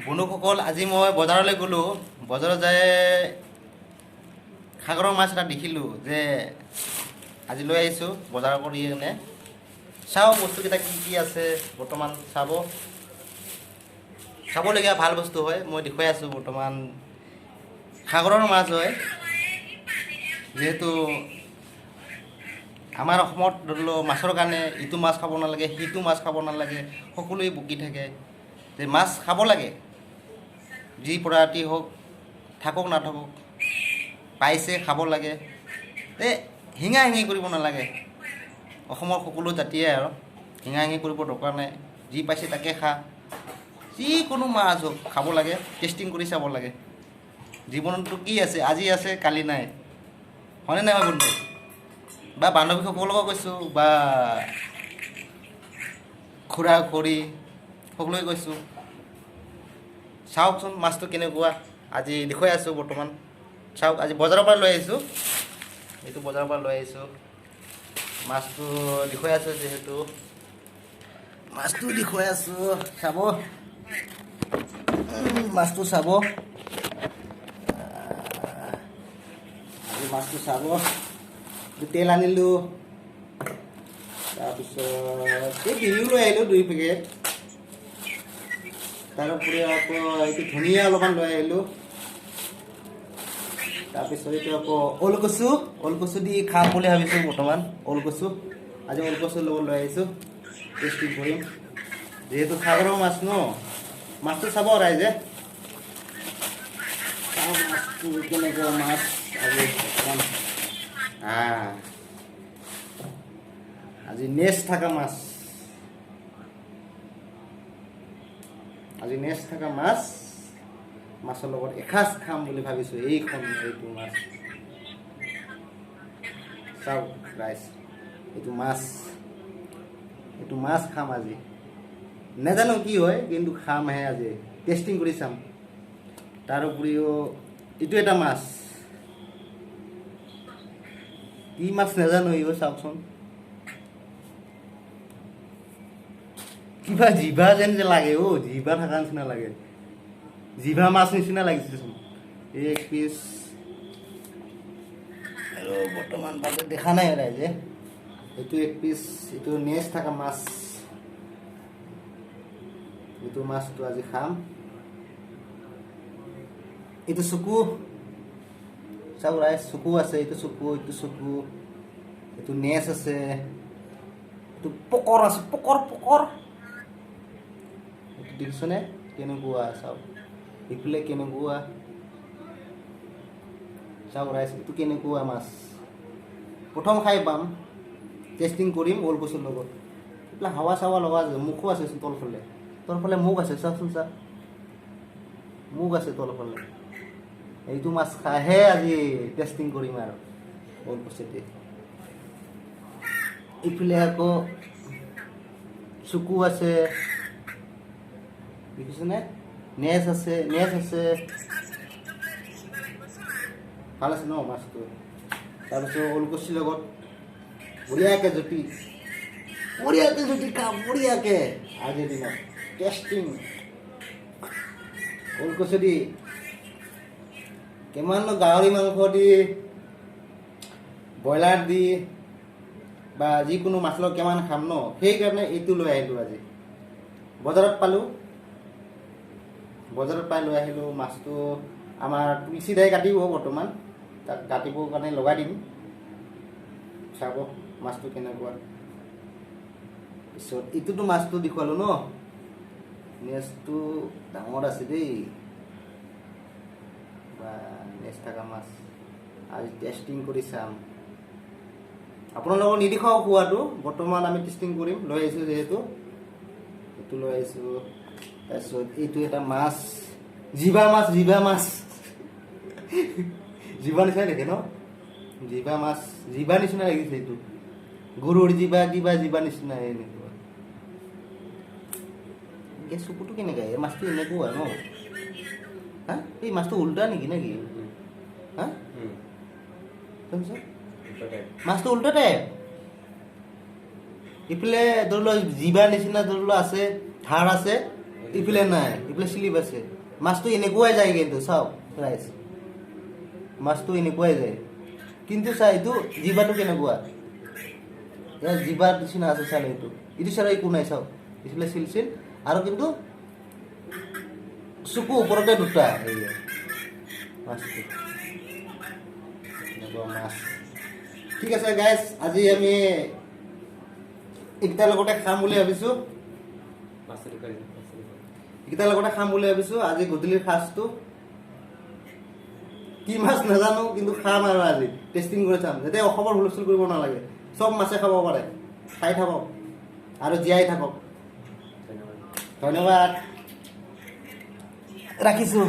বন্ধুসকল, আজি মই বজাৰলৈ গ'লোঁ। বজাৰত যাই সাগৰৰ মাছ এটা দেখিলোঁ যে আজি লৈ আহিছোঁ বজাৰ কৰি কিনে। চাওঁ বস্তুকেইটা কি কি আছে বৰ্তমান। চাবলগীয়া ভাল বস্তু হয়। মই দেখুৱাই আছোঁ বৰ্তমান সাগৰৰ মাছ হয়। যিহেতু আমাৰ অসমত ধৰি লওক মাছৰ কাৰণে ইটো মাছ খাব নালাগে, সিটো মাছ খাব নালাগে, সকলোৱে বকি থাকে যে মাছ খাব লাগে। যি প্ৰজাতি হওক, থাকক নাথাকক, পাইছে খাব লাগে। হিঙা হিঙি কৰিব নালাগে। অসমৰ সকলো জাতিয়ে আৰু হিঙা হিঙি কৰিব দৰকাৰ নাই। যি পাইছে তাকে খা। যিকোনো মাছ হওক খাব লাগে, টেষ্টিং কৰি চাব লাগে। জীৱনটো কি আছে, আজি আছে কালি নাই, হয়নে নাই মই বন্ধু? বা বান্ধৱীসকলকো কৈছোঁ, বা খুৰা খুৰী সকলোকে কৈছোঁ, চাওকচোন মাছটো কেনেকুৱা। আজি দেখুৱাই আছোঁ বৰ্তমান। চাওক, আজি বজাৰৰ পৰা লৈ আহিছোঁ। এইটো বজাৰৰ পৰা লৈ আহিছোঁ। মাছটো দেখুৱাই আছোঁ, যিহেতু মাছটো দেখুৱাই আছোঁ। চাব, মাছটো চাব, মাছটো চাব। তেল আনিলোঁ, তাৰপিছত এই বিহু লৈ আহিলোঁ 2 পেকেট। তাৰোপৰি আকৌ এইটো ধনিয়া অলপমান লৈ আহিলোঁ। তাৰপিছত এইটো আকৌ ওলকচু দি খাম বুলি ভাবিছোঁ বৰ্তমান। ওলকচু আজি ওলকচুৰ লগত লৈ আহিছোঁ, টেষ্টিং কৰিম। যিহেতু সাগৰৰ মাছ ন, মাছটো চাব ৰাইজে। মাছটো কেনেকুৱা মাছ আজি আজি নেচ থকা মাছ। আজি নেচ থকা মাছ, মাছৰ লগত এসাঁজ খাম বুলি ভাবিছোঁ। এইটো মাছ চাওক ৰাইজ, এইটো মাছ খাম আজি। নাজানো কি হয়, কিন্তু খামহে আজি, টেষ্টিং কৰি চাম। তাৰোপৰিও এইটো এটা মাছ, কি মাছ নাজানো। চাওকচোন, কিবা জিভা যেন যে লাগে। জিভা থকা নিচিনা লাগে, জিভা মাছ নিচিনা লাগিছেচোন। এই এক পিচ আৰু বৰ্তমান ভালকৈ দেখা নাই ৰাইজে। এইটো এক পিচ, এইটো নেচ থকা মাছ। এইটো মাছটো আজি খাম। এইটো চকু, চাওক ৰাইজ, চকু আছে। এইটো চকু, এইটো নেচ আছে। এইটো পকৰ আছে, পকৰ। এইটো দেখিছনে কেনেকুৱা? চাওক এইফালে কেনেকুৱা, চাওক ৰাইজ, এইটো কেনেকুৱা মাছ। প্ৰথম খাই পাম, টেষ্টিং কৰিম ওলকচুৰ লগত। এইফালে হাৱা চাৱা লগা আছে, মুখো আছে তলফালে মুখ আছে। চাওকচোন, মুখ আছে তলফালে। এইটো মাছ খাইহে আজি টেষ্টিং কৰিম আৰু ওলকচুতে। ইফালে আকৌ চকু আছে, দেখিছেনে? নেচ আছে। ভাল আছে ন মাছটো। তাৰপিছত ওলকচুৰ লগত বঢ়িয়াকৈ জুতি খাম, বঢ়িয়াকৈ আজিৰ দিনত টেষ্টিং ওলকচু দি। কিমাননো গাহৰি মাংস দি, ব্ৰইলাৰ দি, বা যিকোনো মাছৰ লগত কিমান খাম ন, সেইকাৰণে এইটো লৈ আহিলোঁ আজি। বজাৰত পাই লৈ আহিলোঁ। মাছটো আমাৰ তুলসী দাই কাটিব বৰ্তমান, তাক কাটিবৰ কাৰণে লগাই দিম। চাব মাছটো কেনেকুৱা। পিছত ইটোতো মাছটো দেখুৱালোঁ ন, নেচটো ডাঙৰ আছে দেই, বা নেচ থকা মাছ আজি টেষ্টিং কৰি চাম। আপোনালোকক নিদিখাওঁ খোৱাটো, বৰ্তমান আমি টেষ্টিং কৰিম। লৈ আহিছোঁ যিহেতু, এইটো লৈ আহিছোঁ। তাৰপিছত এইটো এটা মাছ, জিভা মাছ জিভা নিচিনা দেখে ন, জিভা মাছ, জিভা নিচিনা লাগিছে। এইটো গৰুৰ জিভা, কিবা জিভা নিচিনা এনেকুৱা। চকুটো কেনেকুৱা? এই মাছটো এনেকুৱা ন, এই মাছটো উল্টা নেকি? মাছটো উল্টা টাইপ। ইফালে ধৰি লওক জিভা নিচিনা ধৰি লওক আছে, ধাৰ আছে, ইফালে নাই, ইফালে স্লিপ আছে। মাছটো এনেকুৱাই যায় কিন্তু চাওক ৰাইজ, মাছটো এনেকুৱাই যায়। কিন্তু চা এইটো জিভাটো কেনেকুৱা, ইয়াৰ জিভাৰ নিচিনা আছে চালে এইটো চালে একো নাই চাওক, ইফালে চিল আৰু কিন্তু চকু ওপৰতে দুটা মাছটো এনেকুৱা মাছ। ঠিক আছে গাইজ, আজি আমি এইকেইটাৰ লগতে খাম বুলি ভাবিছোঁ, এইকেইটাৰ লগতে খাম বুলি ভাবিছোঁ আজি গধূলিৰ সাজটো। কি মাছ নাজানো কিন্তু খাম আৰু আজি টেষ্টিং কৰি চাম, যাতে অসমৰ হুলস্থুল কৰিব নালাগে। চব মাছে খাব পাৰে, খাই থাকক আৰু জীয়াই থাকক। ধন্যবাদ, ৰাখিছোঁ।